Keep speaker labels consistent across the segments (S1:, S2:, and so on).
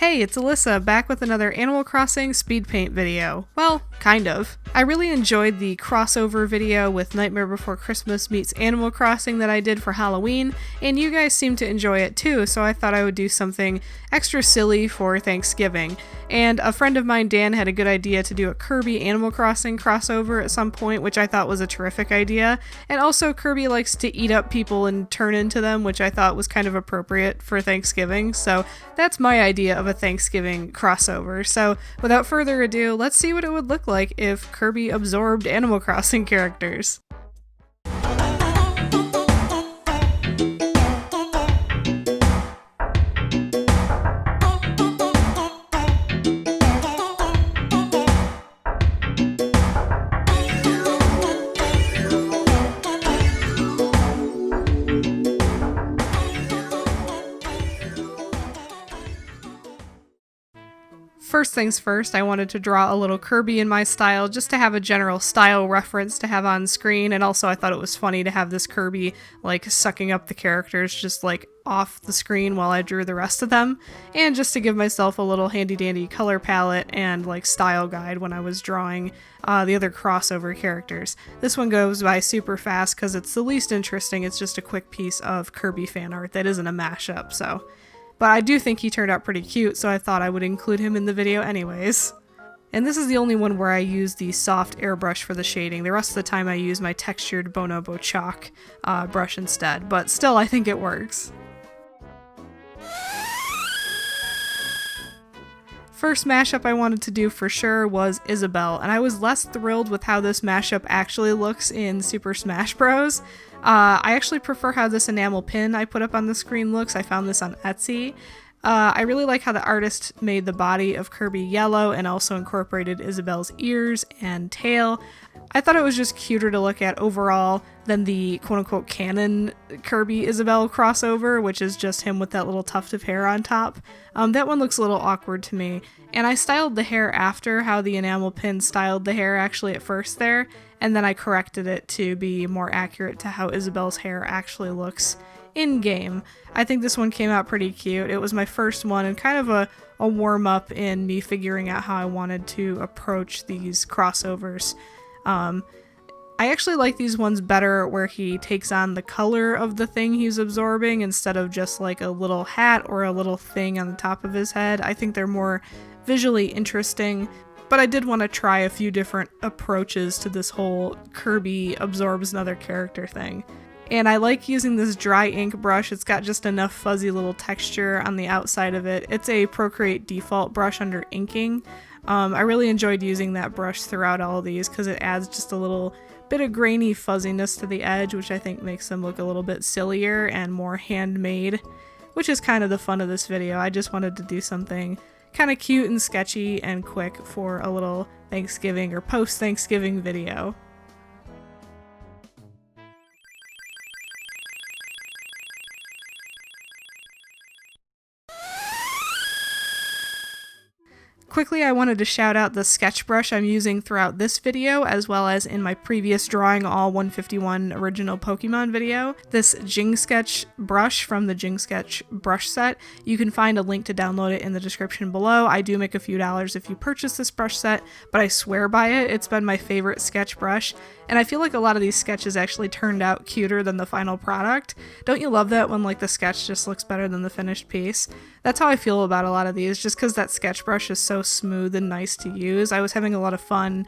S1: Hey, it's Alyssa, back with another Animal Crossing speed paint video. Well, kind of. I really enjoyed the crossover video with Nightmare Before Christmas meets Animal Crossing that I did for Halloween, and you guys seem to enjoy it too, so I thought I would do something extra silly for Thanksgiving. And a friend of mine, Dan, had a good idea to do a Kirby Animal Crossing crossover at some point, which I thought was a terrific idea. And also Kirby likes to eat up people and turn into them, which I thought was kind of appropriate for Thanksgiving, so that's my idea of a Thanksgiving crossover. So without further ado, let's see what it would look like if Kirby absorbed Animal Crossing characters. First things first, I wanted to draw a little Kirby in my style just to have a general style reference to have on screen, and also I thought it was funny to have this Kirby like sucking up the characters just like off the screen while I drew the rest of them, and just to give myself a little handy dandy color palette and like style guide when I was drawing the other crossover characters. This one goes by super fast because it's the least interesting. It's just a quick piece of Kirby fan art that isn't a mashup, so. But I do think he turned out pretty cute, so I thought I would include him in the video anyways. And this is the only one where I use the soft airbrush for the shading. The rest of the time I use my textured Bonobo chalk brush instead, but still I think it works. First mashup I wanted to do for sure was Isabelle, and I was less thrilled with how this mashup actually looks in Super Smash Bros. I actually prefer how this enamel pin I put up on the screen looks. I found this on Etsy. I really like how the artist made the body of Kirby yellow and also incorporated Isabelle's ears and tail. I thought it was just cuter to look at overall than the quote-unquote canon Kirby Isabelle crossover, which is just him with that little tuft of hair on top. That one looks a little awkward to me, and I styled the hair after how the enamel pin styled the hair actually at first there, and then I corrected it to be more accurate to how Isabelle's hair actually looks in-game. I think this one came out pretty cute. It was my first one and kind of a warm-up in me figuring out how I wanted to approach these crossovers. I actually like these ones better where he takes on the color of the thing he's absorbing instead of just like a little hat or a little thing on the top of his head. I think they're more visually interesting, but I did want to try a few different approaches to this whole Kirby absorbs another character thing. And I like using this dry ink brush. It's got just enough fuzzy little texture on the outside of it. It's a Procreate default brush under inking. I really enjoyed using that brush throughout all of these because it adds just a little bit of grainy fuzziness to the edge, which I think makes them look a little bit sillier and more handmade, which is kind of the fun of this video. I just wanted to do something kind of cute and sketchy and quick for a little Thanksgiving or post-Thanksgiving video. Quickly, I wanted to shout out the sketch brush I'm using throughout this video, as well as in my previous Drawing All 151 original Pokemon video. This Jing Sketch brush from the Jing Sketch brush set. You can find a link to download it in the description below. I do make a few dollars if you purchase this brush set, but I swear by it. It's been my favorite sketch brush, and I feel like a lot of these sketches actually turned out cuter than the final product. Don't you love that when like the sketch just looks better than the finished piece? That's how I feel about a lot of these, just because that sketch brush is so smooth and nice to use. I was having a lot of fun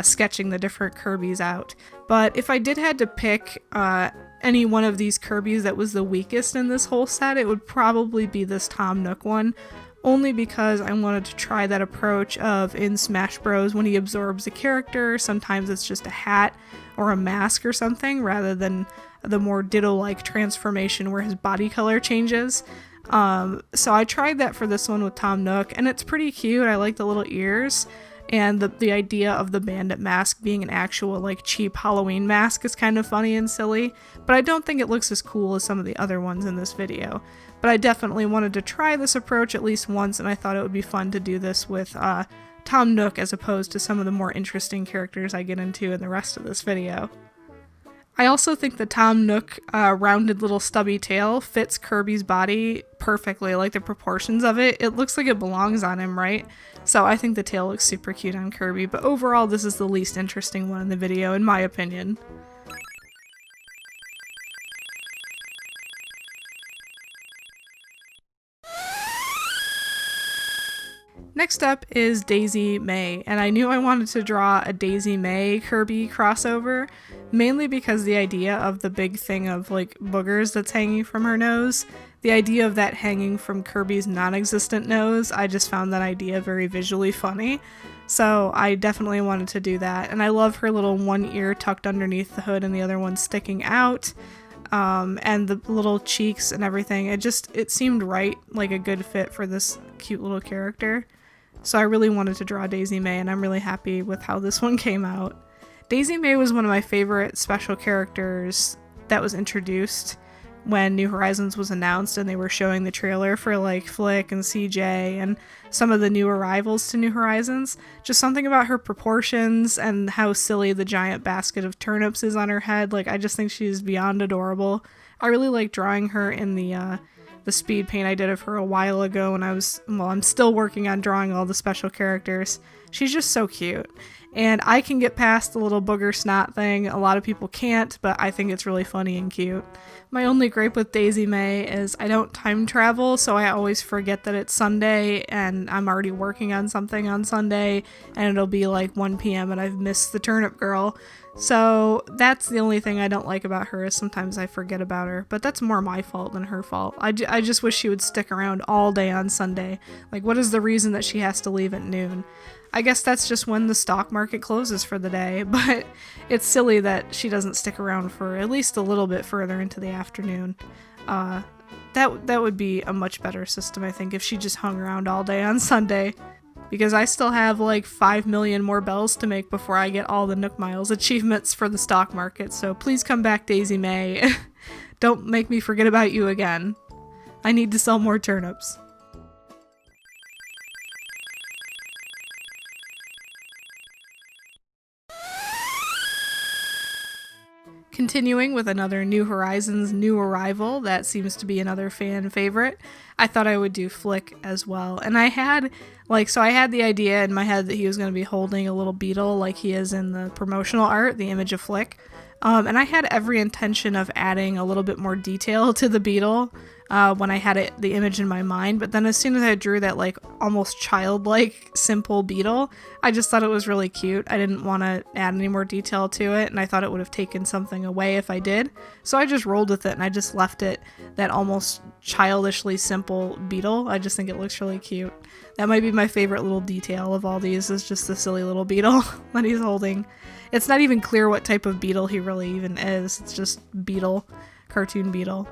S1: sketching the different Kirbys out. But if I did had to pick any one of these Kirbys that was the weakest in this whole set, it would probably be this Tom Nook one, only because I wanted to try that approach of in Smash Bros. When he absorbs a character, sometimes it's just a hat or a mask or something, rather than the more Ditto-like transformation where his body color changes. So I tried that for this one with Tom Nook, and it's pretty cute. I like the little ears, and the idea of the bandit mask being an actual like cheap Halloween mask is kind of funny and silly, but I don't think it looks as cool as some of the other ones in this video. But I definitely wanted to try this approach at least once, and I thought it would be fun to do this with Tom Nook as opposed to some of the more interesting characters I get into in the rest of this video. I also think the Tom Nook rounded little stubby tail fits Kirby's body perfectly, like the proportions of it. It looks like it belongs on him, right? So I think the tail looks super cute on Kirby, but overall this is the least interesting one in the video, in my opinion. Next up is Daisy May, and I knew I wanted to draw a Daisy May Kirby crossover, mainly because the idea of the big thing of like boogers that's hanging from her nose, the idea of that hanging from Kirby's non-existent nose, I just found that idea very visually funny. So I definitely wanted to do that, and I love her little one ear tucked underneath the hood and the other one sticking out. And the little cheeks and everything, it seemed right, like a good fit for this cute little character. So I really wanted to draw Daisy May, and I'm really happy with how this one came out. Daisy May was one of my favorite special characters that was introduced when New Horizons was announced and they were showing the trailer for like Flick and CJ and some of the new arrivals to New Horizons. Just something about her proportions and how silly the giant basket of turnips is on her head. Like, I just think she's beyond adorable. I really like drawing her in the speed paint I did of her a while ago when I'm still working on drawing all the special characters. She's just so cute. And I can get past the little booger snot thing. A lot of people can't, but I think it's really funny and cute. My only gripe with Daisy May is I don't time travel, so I always forget that it's Sunday and I'm already working on something on Sunday and it'll be like 1 p.m. and I've missed the turnip girl. So that's the only thing I don't like about her, is sometimes I forget about her, but that's more my fault than her fault. I just wish she would stick around all day on Sunday. Like, what is the reason that she has to leave at noon? I guess that's just when the stock market closes for the day, but it's silly that she doesn't stick around for at least a little bit further into the afternoon. That would be a much better system, I think, if she just hung around all day on Sunday. Because I still have like 5 million more bells to make before I get all the Nook Miles achievements for the stock market, so please come back, Daisy May. Don't make me forget about you again. I need to sell more turnips. Continuing with another New Horizons new arrival that seems to be another fan favorite, I thought I would do Flick as well. And I had the idea in my head that he was going to be holding a little beetle like he is in the promotional art, the image of Flick. And I had every intention of adding a little bit more detail to the beetle when I had the image in my mind, but then as soon as I drew that like almost childlike simple beetle, I just thought it was really cute. I didn't want to add any more detail to it, and I thought it would have taken something away if I did, so I just rolled with it and I just left it that almost childishly simple beetle. I just think it looks really cute. That might be my favorite little detail of all these, is just the silly little beetle that he's holding. It's not even clear what type of beetle he really even is. It's just beetle, cartoon beetle.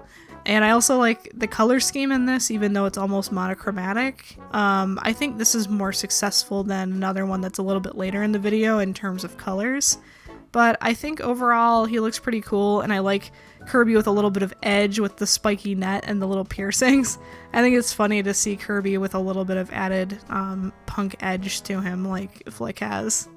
S1: And I also like the color scheme in this, even though it's almost monochromatic. I think this is more successful than another one that's a little bit later in the video in terms of colors. But I think overall he looks pretty cool, and I like Kirby with a little bit of edge with the spiky net and the little piercings. I think it's funny to see Kirby with a little bit of added punk edge to him like Flick has.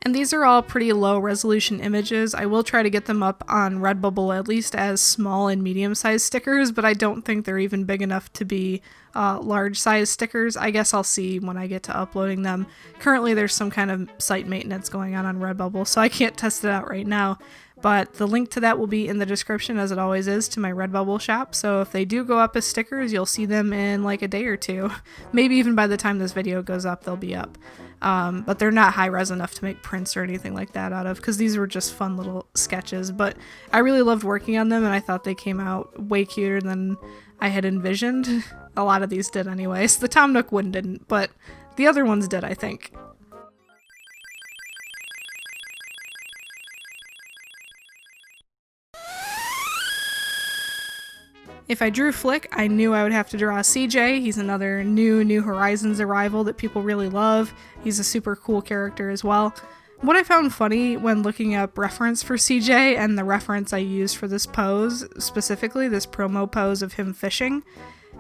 S1: And these are all pretty low resolution images. I will try to get them up on Redbubble at least as small and medium sized stickers, but I don't think they're even big enough to be large size stickers. I guess I'll see when I get to uploading them. Currently there's some kind of site maintenance going on Redbubble, so I can't test it out right now. But the link to that will be in the description, as it always is, to my Redbubble shop, so if they do go up as stickers, you'll see them in like a day or two. Maybe even by the time this video goes up, they'll be up. But they're not high res enough to make prints or anything like that out of, because these were just fun little sketches. But I really loved working on them, and I thought they came out way cuter than I had envisioned. A lot of these did anyways. The Tom Nook one didn't, but the other ones did, I think. If I drew Flick, I knew I would have to draw CJ. He's another New Horizons arrival that people really love. He's a super cool character as well. What I found funny when looking up reference for CJ, and the reference I used for this pose, specifically this promo pose of him fishing,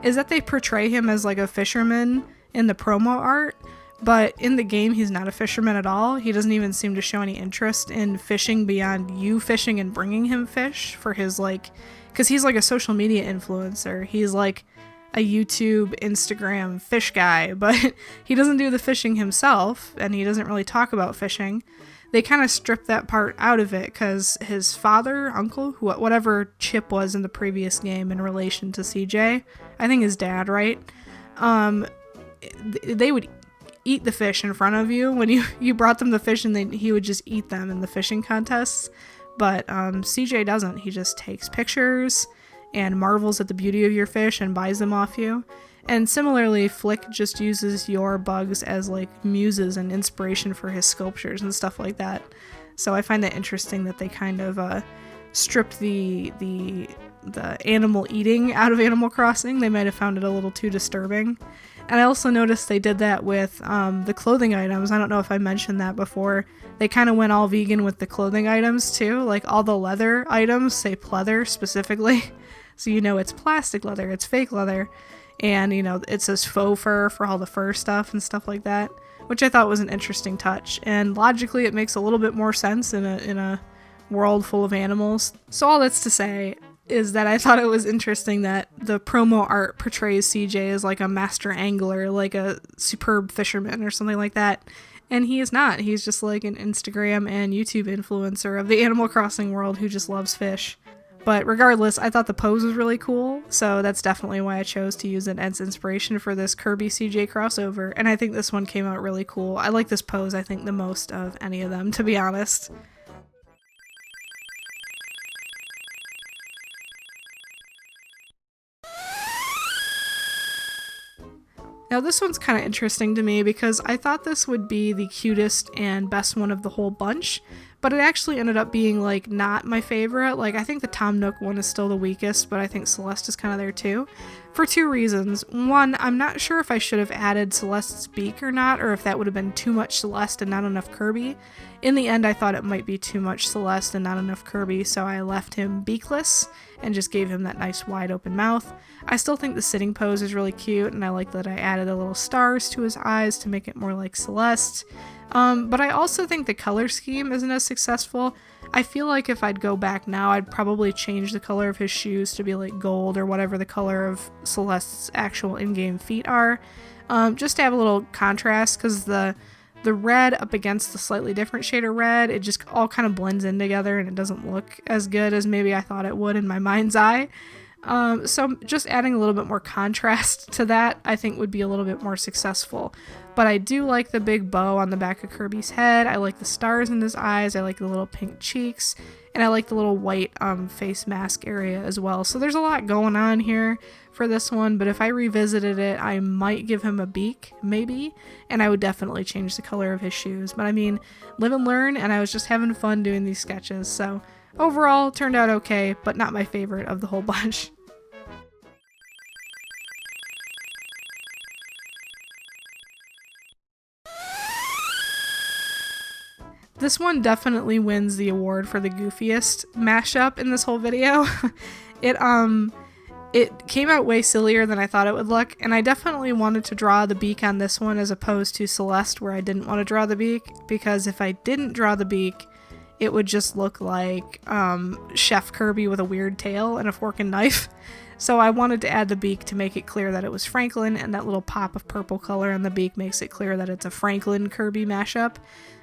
S1: is that they portray him as like a fisherman in the promo art, But in the game, he's not a fisherman at all. He doesn't even seem to show any interest in fishing beyond you fishing and bringing him fish for his, like, because he's like a social media influencer. He's like a YouTube, Instagram fish guy, but he doesn't do the fishing himself, and he doesn't really talk about fishing. They kind of stripped that part out of it because his father, uncle, whatever Chip was in the previous game in relation to CJ, I think his dad, right? They would eat the fish in front of you when you brought them the fish, and he would just eat them in the fishing contests. But CJ doesn't. He just takes pictures and marvels at the beauty of your fish and buys them off you. And similarly, Flick just uses your bugs as like muses and inspiration for his sculptures and stuff like that. So I find that interesting that they kind of stripped the animal eating out of Animal Crossing. They might have found it a little too disturbing. And I also noticed they did that with the clothing items. I don't know if I mentioned that before. They kind of went all vegan with the clothing items too. Like all the leather items say pleather specifically. So you know it's plastic leather, it's fake leather. And you know it says faux fur for all the fur stuff and stuff like that. Which I thought was an interesting touch. And logically it makes a little bit more sense in a world full of animals. So all that's to say is that I thought it was interesting that the promo art portrays CJ as like a master angler, like a superb fisherman or something like that. And he is not. He's just like an Instagram and YouTube influencer of the Animal Crossing world who just loves fish. But regardless, I thought the pose was really cool, so that's definitely why I chose to use it as inspiration for this Kirby CJ crossover. And I think this one came out really cool. I like this pose, I think, the most of any of them, to be honest. Now this one's kind of interesting to me because I thought this would be the cutest and best one of the whole bunch, but it actually ended up being like not my favorite. Like I think the Tom Nook one is still the weakest, but I think Celeste is kind of there too. For two reasons. One, I'm not sure if I should have added Celeste's beak or not, or if that would have been too much Celeste and not enough Kirby. In the end, I thought it might be too much Celeste and not enough Kirby, so I left him beakless and just gave him that nice wide open mouth. I still think the sitting pose is really cute, and I like that I added the little stars to his eyes to make it more like Celeste. But I also think the color scheme isn't as successful. I feel like if I'd go back now, I'd probably change the color of his shoes to be like gold or whatever the color of Celeste's actual in-game feet are. Just to have a little contrast, because the red up against the slightly different shade of red, it just all kind of blends in together and it doesn't look as good as maybe I thought it would in my mind's eye. So just adding a little bit more contrast to that I think would be a little bit more successful. But I do like the big bow on the back of Kirby's head, I like the stars in his eyes, I like the little pink cheeks, and I like the little white face mask area as well. So there's a lot going on here for this one, but if I revisited it, I might give him a beak, maybe, and I would definitely change the color of his shoes. But I mean, live and learn, and I was just having fun doing these sketches, so overall, turned out okay, but not my favorite of the whole bunch. This one definitely wins the award for the goofiest mashup in this whole video. It came out way sillier than I thought it would look, and I definitely wanted to draw the beak on this one as opposed to Celeste where I didn't want to draw the beak, because if I didn't draw the beak, it would just look like Chef Kirby with a weird tail and a fork and knife. So I wanted to add the beak to make it clear that it was Franklin, and that little pop of purple color on the beak makes it clear that it's a Franklin Kirby mashup.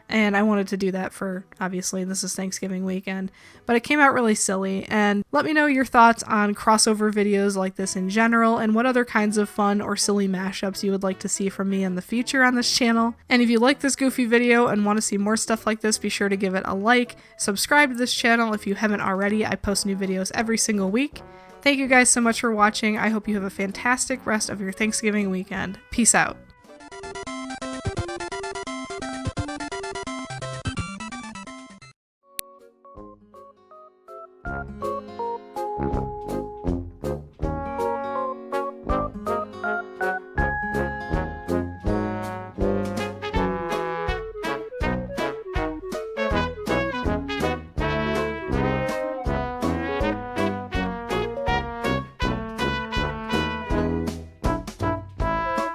S1: And I wanted to do that for, obviously, this is Thanksgiving weekend. But it came out really silly, and let me know your thoughts on crossover videos like this in general, and what other kinds of fun or silly mashups you would like to see from me in the future on this channel. And if you like this goofy video and want to see more stuff like this, be sure to give it a like, subscribe to this channel if you haven't already. I post new videos every single week. Thank you guys so much for watching. I hope you have a fantastic rest of your Thanksgiving weekend. Peace out.